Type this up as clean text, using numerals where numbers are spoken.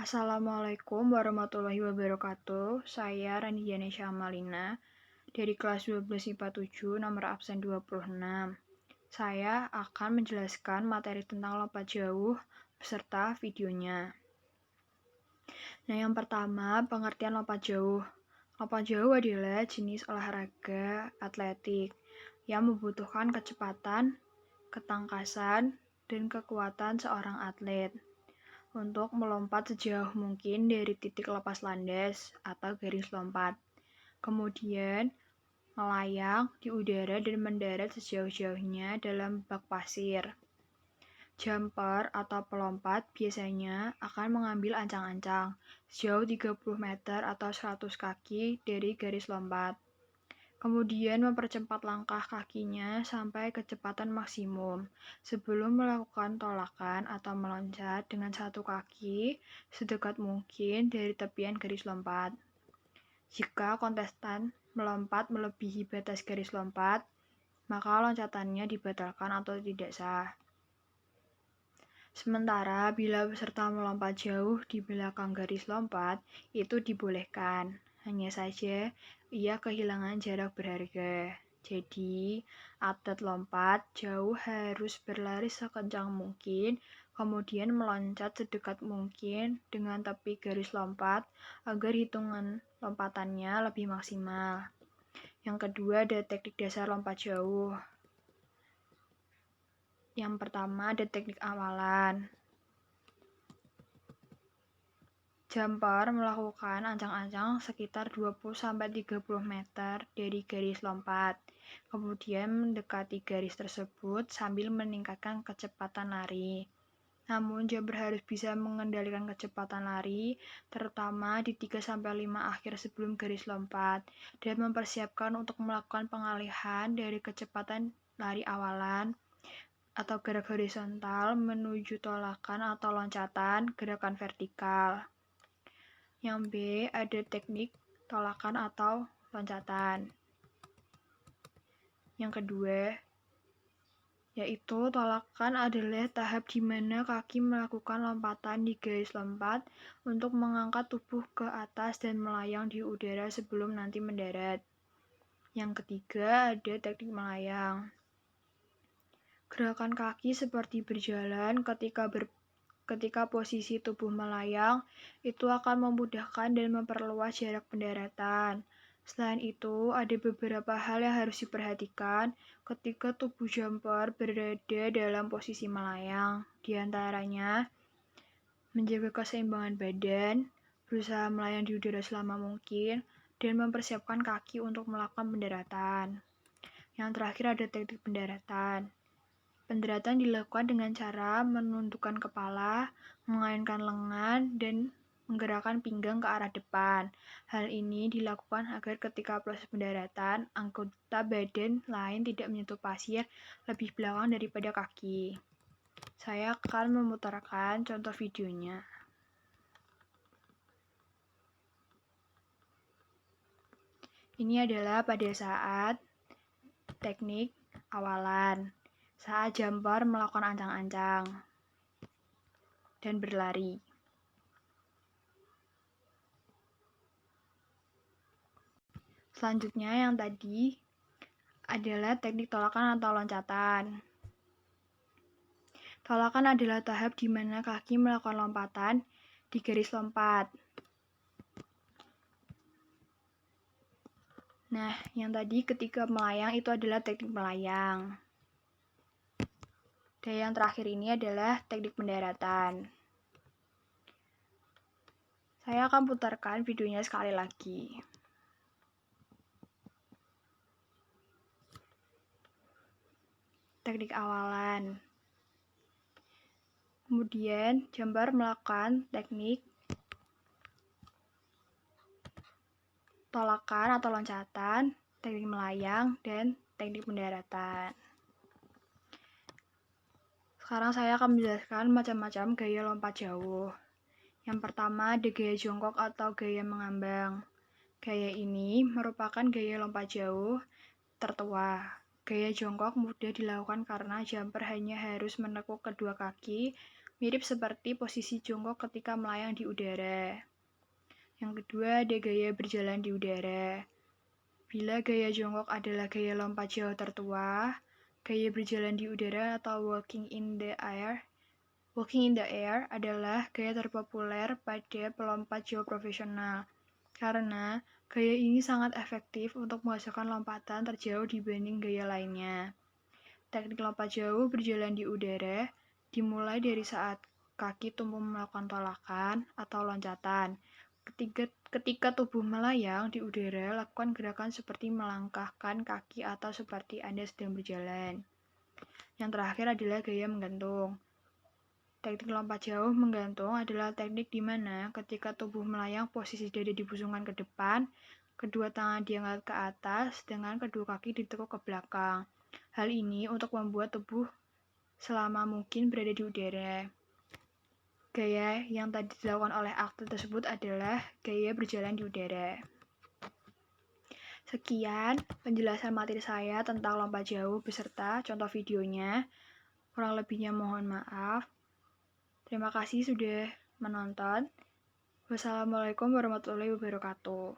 Assalamualaikum warahmatullahi wabarakatuh. Saya Rani Yanesha Amalina dari kelas 12 IPA 7 nomor absen 26. Saya akan menjelaskan materi tentang lompat jauh beserta videonya. Nah, yang pertama, pengertian lompat jauh. Lompat jauh adalah jenis olahraga atletik yang membutuhkan kecepatan, ketangkasan, dan kekuatan seorang atlet untuk melompat sejauh mungkin dari titik lepas landas atau garis lompat. Kemudian, melayang di udara dan mendarat sejauh-jauhnya dalam bak pasir. Jumper atau pelompat biasanya akan mengambil ancang-ancang sejauh 30 meter atau 100 kaki dari garis lompat. Kemudian mempercepat langkah kakinya sampai kecepatan maksimum sebelum melakukan tolakan atau meloncat dengan satu kaki sedekat mungkin dari tepian garis lompat. Jika kontestan melompat melebihi batas garis lompat, maka loncatannya dibatalkan atau tidak sah. Sementara bila peserta melompat jauh di belakang garis lompat, itu dibolehkan. Hanya saja ia kehilangan jarak berharga. Jadi, atlet lompat jauh harus berlari sekencang mungkin, kemudian meloncat sedekat mungkin dengan tepi garis lompat agar hitungan lompatannya lebih maksimal. Yang kedua ada teknik dasar lompat jauh. Yang pertama ada teknik awalan. Jumper melakukan ancang-ancang sekitar 20-30 meter dari garis lompat, kemudian mendekati garis tersebut sambil meningkatkan kecepatan lari. Namun jumper harus bisa mengendalikan kecepatan lari, terutama di 3-5 akhir sebelum garis lompat, dan mempersiapkan untuk melakukan pengalihan dari kecepatan lari awalan atau gerak horizontal menuju tolakan atau loncatan gerakan vertikal. Yang B ada teknik tolakan atau loncatan. Yang kedua, yaitu tolakan adalah tahap di mana kaki melakukan lompatan di garis lompat untuk mengangkat tubuh ke atas dan melayang di udara sebelum nanti mendarat. Yang ketiga ada teknik melayang. Gerakan kaki seperti berjalan ketika posisi tubuh melayang itu akan memudahkan dan memperluas jarak pendaratan. Selain itu, ada beberapa hal yang harus diperhatikan ketika tubuh jumper berada dalam posisi melayang. Di antaranya, menjaga keseimbangan badan, berusaha melayang di udara selama mungkin, dan mempersiapkan kaki untuk melakukan pendaratan. Yang terakhir ada teknik pendaratan. Pendaratan dilakukan dengan cara menundukkan kepala, mengaitkan lengan, dan menggerakkan pinggang ke arah depan. Hal ini dilakukan agar ketika proses pendaratan, anggota badan lain tidak menyentuh pasir lebih belakang daripada kaki. Saya akan memutarkan contoh videonya. Ini adalah pada saat teknik awalan. Saat jumper melakukan ancang-ancang dan berlari. Selanjutnya yang tadi adalah teknik tolakan atau loncatan. Tolakan adalah tahap di mana kaki melakukan lompatan di garis lompat. Nah, yang tadi ketika melayang itu adalah teknik melayang. Dan yang terakhir ini adalah teknik pendaratan. Saya akan putarkan videonya sekali lagi. Teknik awalan. Kemudian jumper melakukan teknik tolakan atau loncatan, teknik melayang, dan teknik pendaratan. Sekarang saya akan menjelaskan macam-macam gaya lompat jauh. Yang pertama ada gaya jongkok atau gaya mengambang. Gaya ini merupakan gaya lompat jauh tertua. Gaya jongkok mudah dilakukan karena jumper hanya harus menekuk kedua kaki, mirip seperti posisi jongkok ketika melayang di udara. Yang kedua, ada gaya berjalan di udara. Bila gaya jongkok adalah gaya lompat jauh tertua, gaya berjalan di udara atau walking in the air adalah gaya terpopuler pada pelompat jauh profesional, karena gaya ini sangat efektif untuk menghasilkan lompatan terjauh dibanding gaya lainnya. Teknik lompat jauh berjalan di udara dimulai dari saat kaki tumbuh melakukan tolakan atau loncatan. Ketika tubuh melayang di udara, lakukan gerakan seperti melangkahkan kaki atau seperti Anda sedang berjalan. Yang terakhir adalah gaya menggantung. Teknik lompat jauh menggantung adalah teknik di mana ketika tubuh melayang, posisi dada dibusungkan ke depan, kedua tangan diangkat ke atas, dengan kedua kaki ditekuk ke belakang. Hal ini untuk membuat tubuh selama mungkin berada di udara. Gaya yang tadi dilakukan oleh aktor tersebut adalah gaya berjalan di udara. Sekian penjelasan materi saya tentang lompat jauh beserta contoh videonya. Kurang lebihnya mohon maaf. Terima kasih sudah menonton. Wassalamualaikum warahmatullahi wabarakatuh.